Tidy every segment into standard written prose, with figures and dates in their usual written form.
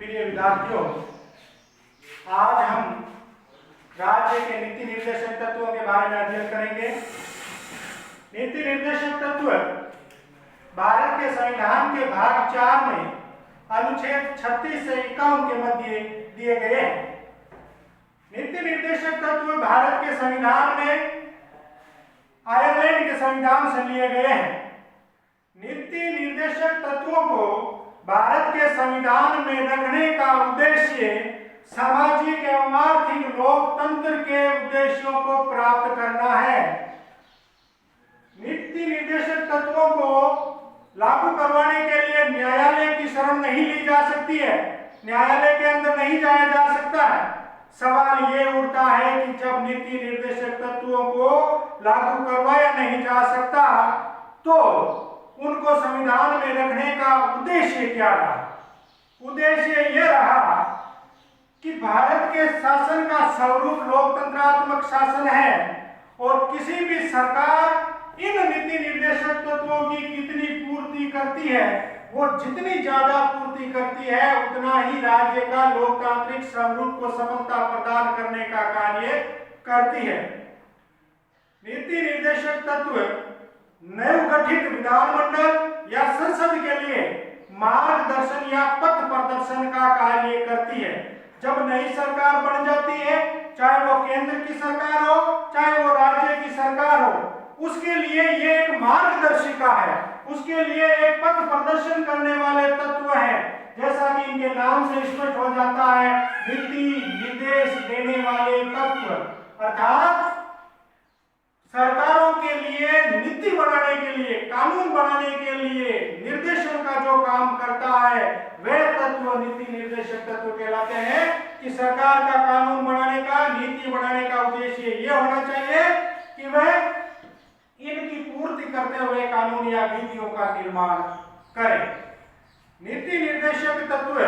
प्रिय विद्यार्थियों, आज हम राज्य के नीति निर्देशक तत्वों के बारे में अध्ययन करेंगे। नीति निर्देशक तत्व भारत के संविधान के भाग 4 में अनुच्छेद 36 से 51 के मध्य दिए गए हैं। नीति निर्देशक तत्व भारत के संविधान में आयरलैंड के संविधान से लिए गए हैं। नीति निर्देशक तत्वों को भारत के संविधान में रखने का उद्देश्य सामाजिक एवं आर्थिक लोकतंत्र के उद्देश्यों को प्राप्त करना है। नीति निर्देशक तत्वों को लागू करवाने के लिए न्यायालय की शरण नहीं ली जा सकती है, न्यायालय के अंदर नहीं जाया जा सकता है। सवाल ये उठता है कि जब नीति निर्देशक तत्वों को लागू करवाया नहीं जा सकता तो उनको संविधान में रखने का उद्देश्य क्या रहा? उद्देश्य यह रहा कि भारत के शासन का स्वरूप लोकतंत्रात्मक शासन है और किसी भी सरकार इन नीति निर्देशक तत्वों की कितनी पूर्ति करती है, वो जितनी ज्यादा पूर्ति करती है उतना ही राज्य का लोकतांत्रिक स्वरूप को सफलता प्रदान करने का कार्य करती है। नीति निर्देशक तत्व नवगठित विधानमंडल या संसद के लिए मार्गदर्शन या पथ प्रदर्शन का कार्य करती है। जब नई सरकार बन जाती है, चाहे वो केंद्र की सरकार हो चाहे वो राज्य की सरकार हो, उसके लिए ये एक मार्गदर्शिका है, उसके लिए एक पथ प्रदर्शन करने वाले तत्व हैं। जैसा कि इनके नाम से स्पष्ट हो जाता है, नीति निर्देश देने वाले तत्व, अर्थात सरकारों के लिए नीति बनाने के लिए, कानून बनाने के लिए निर्देशन का जो काम करता है वह तत्व नीति निर्देशक तत्व कहलाते हैं। कि सरकार का कानून बनाने का, नीति बनाने का उद्देश्य यह होना चाहिए कि वह इनकी पूर्ति करते हुए कानून या विधियों का निर्माण करें। नीति निर्देशक तत्व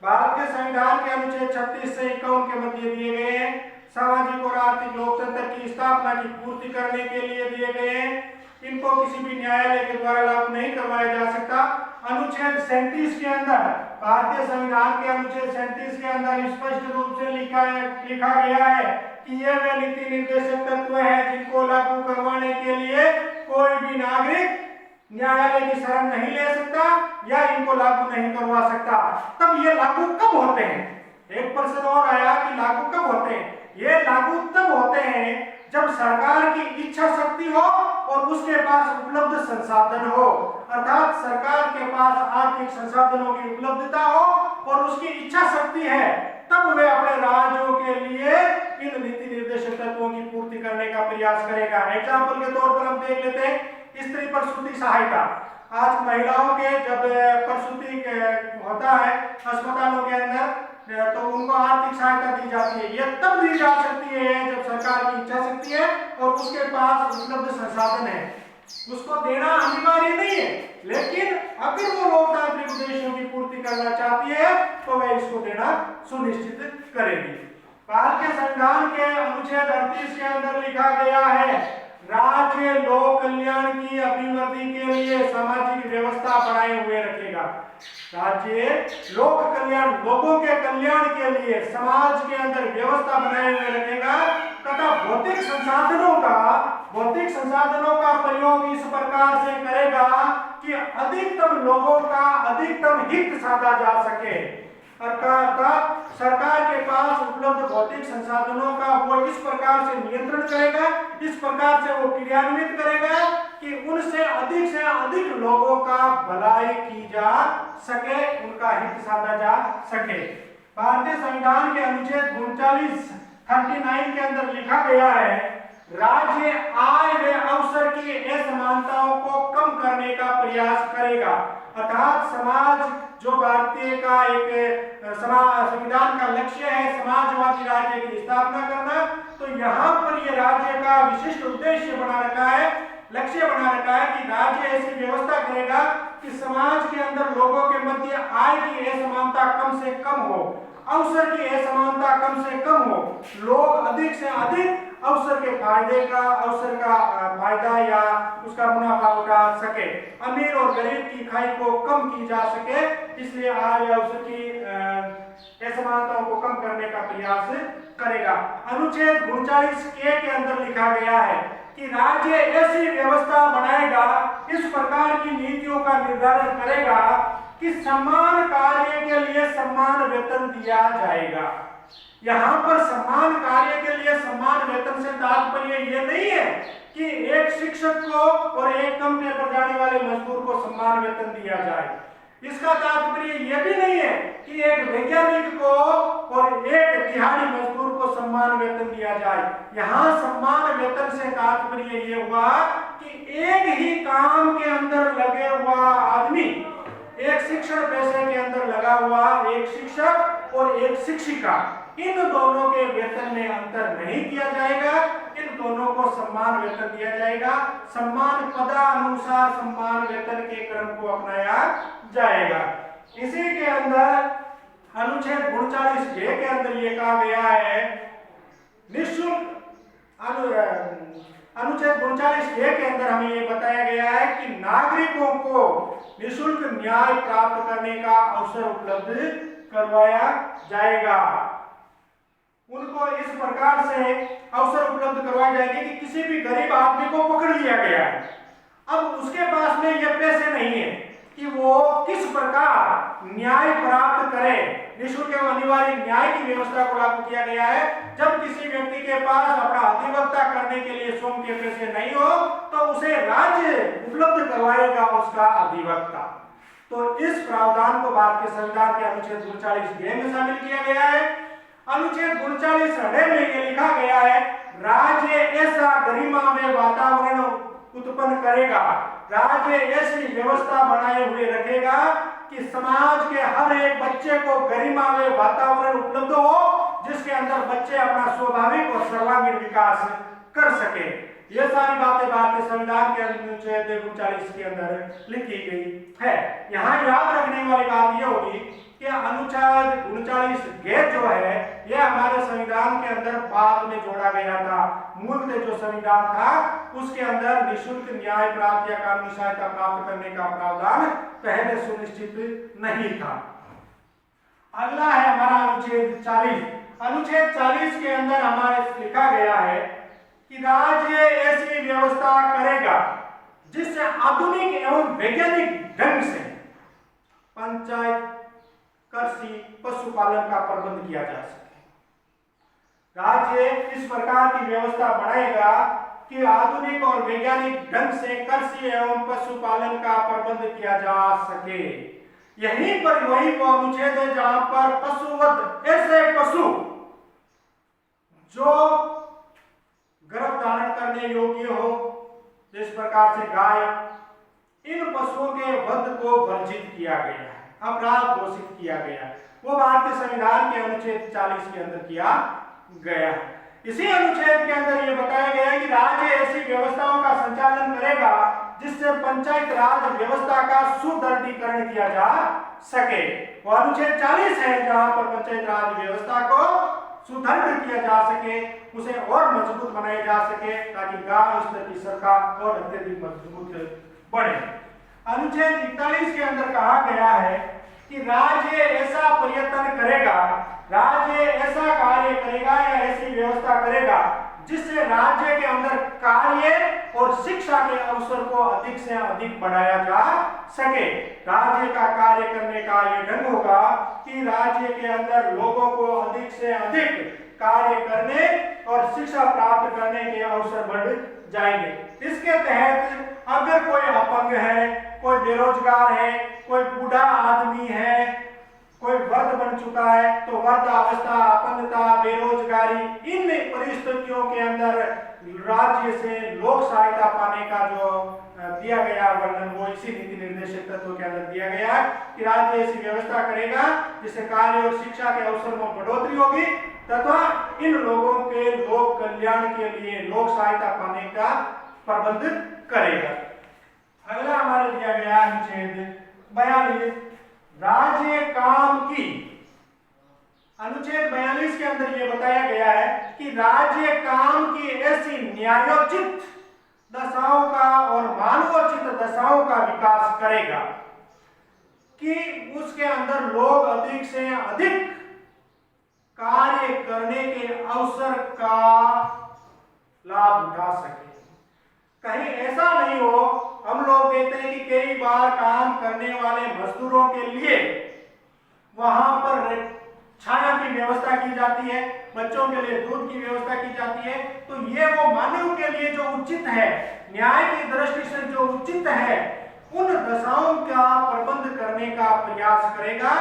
भारत के संविधान के अनुच्छेद 36 से 51 के मध्य दिए गए हैं। सामाजिक और आर्थिक लोकतंत्र की स्थापना की पूर्ति करने के लिए दिए गए हैं। इनको किसी भी न्यायालय के द्वारा लागू नहीं करवाया जा सकता। अनुच्छेद 37 के अंदर, भारतीय संविधान के अनुच्छेद 37 के अंदर स्पष्ट रूप से लिखा गया है कि ये वे नीति निर्देशक तत्व हैं जिनको लागू करवाने के लिए कोई भी नागरिक न्यायालय की शरण नहीं ले सकता या इनको लागू नहीं करवा सकता। तब ये लागू कब होते हैं? एक प्रश्न और आया कि लागू कब होते हैं? ये लागू तब होते हैं जब सरकार की इच्छा शक्ति हो और उसके पास उपलब्ध संसाधन हो, अर्थात सरकार के पास आर्थिक संसाधनों की उपलब्धता हो और उसकी इच्छा शक्ति है, तब वे अपने राज्यों के लिए इन नीति निर्देशक तत्वों की पूर्ति करने का प्रयास करेगा। एग्जाम्पल के तौर पर हम देख लेते हैं स्त्री प्रसूति सहायता। आज महिलाओं के जब प्रसूति होता है अस्पतालों के अंदर तो उनको आर्थिक सहायता दी जाती है। यह तब दी जा सकती है जब सरकार की इच्छा शक्ति है और उसके पास उपलब्ध संसाधन है। उसको देना अनिवार्य नहीं है, लेकिन अगर वो लोकतांत्रिक उद्देश्यों की पूर्ति करना चाहती है तो वह इसको देना सुनिश्चित करेगी। भारत के संविधान के अनुच्छेद 38 के अंदर लिखा गया है, राज्य लोक कल्याण की अभिवृद्धि के लिए सामाजिक व्यवस्था बनाए हुए रखेगा। राज्य लोक कल्याण, लोगों के कल्याण के लिए समाज के अंदर व्यवस्था बनाए हुए रखेगा तथा भौतिक संसाधनों का प्रयोग इस प्रकार से करेगा कि अधिकतम लोगों का अधिकतम हित साधा जा सके। अर्थात सरकार के पास उपलब्ध भौतिक संसाधनों का वो इस प्रकार से नियंत्रण करेगा, इस प्रकार से वो क्रियान्वित करेगा कि उनसे अधिक लोगों का भलाई की जा सके, उनका हित साधा जा सके। भारतीय संविधान के अनुच्छेद 39 के अंदर लिखा गया है, राज्य आय व अवसर की असमानताओं को कम करने का प्रयास करेगा। अर्थात समाज जो भारतीय का एक संविधान का लक्ष्य है समाजवादी राज्य की स्थापना करना, तो यहाँ पर ये राज्य का विशिष्ट उद्देश्य बना रखा है, लक्ष्य बना रखा है कि राज्य ऐसी व्यवस्था करेगा कि समाज के अंदर लोगों के मध्य आय की असमानता कम से कम हो, अवसर की असमानता कम से कम हो, लोग अधिक से अधिक अवसर के अवसर का फायदा या उसका मुनाफा उठा सके, अमीर और गरीब की खाई को कम की जा सके, इसलिए आय या अवसर की असमानताओं को कम करने का प्रयास करेगा। अनुच्छेद 39 के अंदर लिखा गया है कि राज्य ऐसी व्यवस्था बनाएगा, इस प्रकार की नीतियों का निर्धारण करेगा कि समान कार्य के लिए समान वेतन दिया जाएगा। यहाँ पर समान कार्य के लिए समान वेतन से तात्पर्य ये नहीं है कि एक शिक्षक को और एक कंपनी पर जाने वाले मजदूर को समान वेतन दिया जाए। इसका तात्पर्य यह भी नहीं है कि एक वैज्ञानिक को और एक दिहाड़ी मजदूर को समान वेतन दिया जाए। यहाँ समान वेतन से तात्पर्य ये हुआ कि एक ही काम के अंदर लगे हुआ आदमी, एक शिक्षण पेशे के अंदर लगा हुआ एक शिक्षक और एक शिक्षिका, इन दोनों के वेतन में अंतर नहीं किया जाएगा, इन दोनों को समान वेतन दिया जाएगा, समान पदानुसार समान वेतन के क्रम को अपनाया जाएगा। इसी के अंदर अनुच्छेद 39 के अंदर ये कहा गया है, निःशुल्क अनुच्छेद 39 के अंदर हमें ये बताया गया है कि नागरिकों को निःशुल्क न्याय प्राप्त करने का अवसर उपलब्ध करवाया जाएगा। उनको इस प्रकार से अवसर उपलब्ध करवाए जाएंगे कि किसी भी गरीब आदमी को पकड़ लिया गया है, अब उसके पास में ये पैसे नहीं है कि वो किस प्रकार न्याय प्राप्त करे। निःशुल्क एवं अनिवार्य न्याय की व्यवस्था को लागू किया गया है। जब किसी व्यक्ति के पास अपना अधिवक्ता करने के लिए स्वयं के पैसे नहीं हो तो उसे राज्य उपलब्ध करवाएगा उसका अधिवक्ता। तो इस प्रावधान को भारतीय संविधान के अनुच्छेद 39 में शामिल किया गया है। अनुच्छेद 39 में ये लिखा गया है, राज्य ऐसा गरिमामय वातावरण उत्पन्न करेगा, राज्य ऐसी व्यवस्था बनाए हुए रखेगा कि समाज के हर एक बच्चे को गरिमामय वातावरण उपलब्ध हो, जिसके अंदर बच्चे अपना स्वाभाविक और सर्वांगीण विकास कर सके। ये सारी बातें भारतीय संविधान के अनुच्छेद 39 के अंदर लिखी गई है। यहाँ याद रखने वाली बात यह होगी कि अनुच्छेद 39 जो है यह हमारे संविधान के अंदर बाद में जोड़ा गया था। मूलतः जो संविधान था उसके अंदर निःशुल्क न्याय प्राप्त या कानूनी सहायता प्राप्त करने का प्रावधान पहले सुनिश्चित नहीं था। अगला है हमारा अनुच्छेद 40। अनुच्छेद 40 के अंदर हमारे लिखा गया है कि राज्य ऐसी व्यवस्था करेगा जिससे आधुनिक एवं वैज्ञानिक ढंग से पंचायत, कृषि, पशुपालन का प्रबंध किया जा सके। राज्य इस प्रकार की व्यवस्था बनाएगा कि आधुनिक और वैज्ञानिक ढंग से कृषि एवं पशुपालन का प्रबंध किया जा सके। यहीं पर वही वो अनुच्छेद है जहां पर पशुवध, ऐसे पशु जो गर्भ धारण करने योग्य हो, जिस प्रकार से गाय, इन पशुओं के वध को वर्जित किया गया है, अपराध घोषित किया गया है। वो भारतीय संविधान के अनुच्छेद 40 के अंदर किया गया है। इसी अनुच्छेद के अंदर ये बताया गया है कि राज्य ऐसी व्यवस्थाओं का संचालन करेगा जिससे पंचायत राज व्यवस्था का सुदृढ़ीकरण किया जा सके। वो अनुच्छेद 40 है जहां पर पंचायत राज व्यवस्था को सुदृढ़ किया जा सके, उसे और मजबूत बनाया जा सके ताकि गांव स्तर की सरकार और अत्यधिक मजबूत बने। अनुच्छेद 41 के अंदर कहा गया है कि राज्य ऐसा प्रयत्न करेगा, राज्य ऐसा कार्य करेगा या ऐसी व्यवस्था करेगा जिससे राज्य के अंदर कार्य और शिक्षा के अवसर को अधिक से अधिक बढ़ाया जा सके। राज्य का कार्य करने का ये ढंग होगा कि राज्य के अंदर लोगों को अधिक से अधिक कार्य करने और शिक्षा प्राप्त करने के अवसर बढ़ जाएंगे। इसके तहत अगर कोई अपंग है, कोई बेरोजगार है, कोई बूढ़ा आदमी है, कोई वृद्ध बन चुका है, तो वृद्धावस्था, अपंगता, बेरोजगारी, इन परिस्थितियों के अंदर राज्य से लोक सहायता पाने का जो दिया गया वर्णन वो इसी नीति निर्देशक तत्व के अंदर दिया गया कि राज्य ऐसी व्यवस्था करेगा जिससे कार्य और शिक्षा के अवसर में बढ़ोतरी होगी तथा इन लोगों के लोक कल्याण के लिए लोक सहायता पाने का प्रबंध करेगा। अगला हमारे दिया गया अनुच्छेद 42, राज्य काम की, अनुच्छेद 42 के अंदर यह बताया गया है कि राज्य काम की ऐसी न्यायोचित दशाओं का और मानवोचित दशाओं का विकास करेगा कि उसके अंदर लोग अधिक से अधिक कार्य करने के अवसर का लाभ उठा सके। कहीं ऐसा नहीं हो, हम लोग देखते हैं कि कई बार काम करने वाले मजदूरों के लिए वहां पर छाया की व्यवस्था की जाती है, बच्चों के लिए दूध की व्यवस्था की जाती है, तो ये वो मानव के लिए जो उचित है, न्याय की दृष्टि से जो उचित है, उन दशाओं का प्रबंध करने का प्रयास करेगा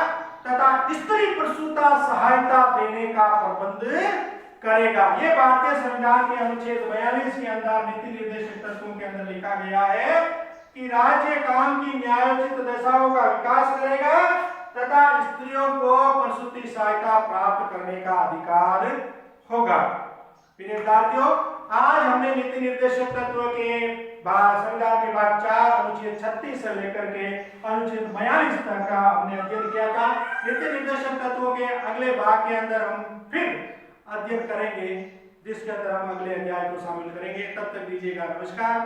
तथा स्त्री प्रसूता सहायता देने का प्रबंध करेगा। ये भारतीय संविधान के अनुच्छेद 42 के अंदर नीति निर्देशक तत्वों के अंदर लिखा गया है कि राज्य काम की न्यायोचित दशाओं का विकास करेगा तथा स्त्रियों को प्रसूति सहायता प्राप्त करने का अधिकार होगा। प्रिय विद्यार्थियों, आज हमने नीति निर्देशक तत्व के संविधान के भाग 4 अनुच्छेद 36 से लेकर के अनुच्छेद 42 तक का हमने अध्ययन किया था। नीति निर्देशक तत्वों के अगले भाग के अंदर हम फिर अध्ययन करेंगे, जिसके अंदर हम अगले अध्याय को शामिल करेंगे। तब तक दीजिएगा नमस्कार।